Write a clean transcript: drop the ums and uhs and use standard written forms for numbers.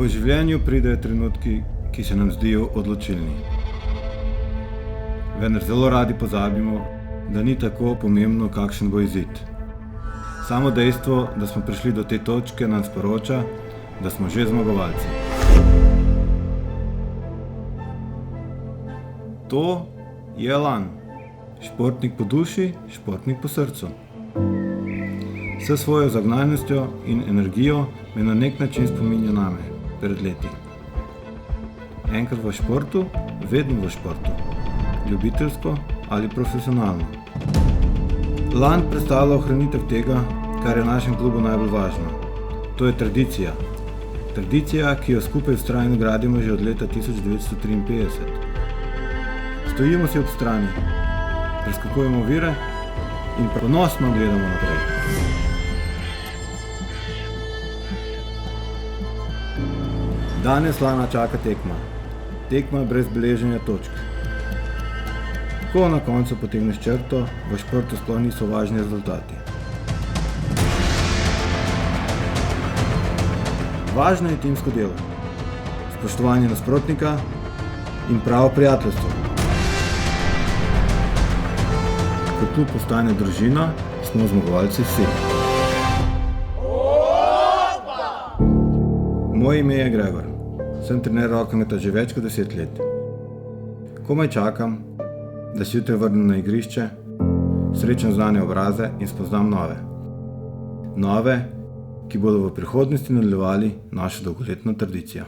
V življenju pridejo trenutki, ki se nam zdijo odločilni. Vendar zelo radi pozabimo, da ni tako pomembno, kakšen bo izid. Samo dejstvo, da smo prišli do te točke, nam sporoča, da smo že zmagovalci. To je Alan, športnik po duši, športnik po srcu. S svojo zagnanostjo in energijo me na nek način spominja name pred leti. Enkrat v športu, vedno v športu, ljubiteljsko ali profesionalno. Alan predstavlja ohranitev tega, kar je v našem klubu najbolj važno. To je tradicija. Tradicija, ki jo skupaj vztrajno gradimo že od leta 1953. Stojimo si ob strani, preskakujemo ovire in ponosno gledamo naprej. Danes Alana čaka tekma. Tekma brez beleženja točk. Ko na koncu potegneš črto, v športu sploh niso važni rezultati. Važno je timsko delo, spoštovanje nasprotnika in pravo prijateljstvo. Ko klub postane družina, smo zmagovalci vsi. Moje ime je Gregor. Sem trener rokometa že več kot 10 let. Komaj čakam, da se jutri vrnem na igrišče, srečam znane obraze in spoznam nove. Nove, ki bodo v prihodnosti nadaljevali našo dolgoletno tradicijo.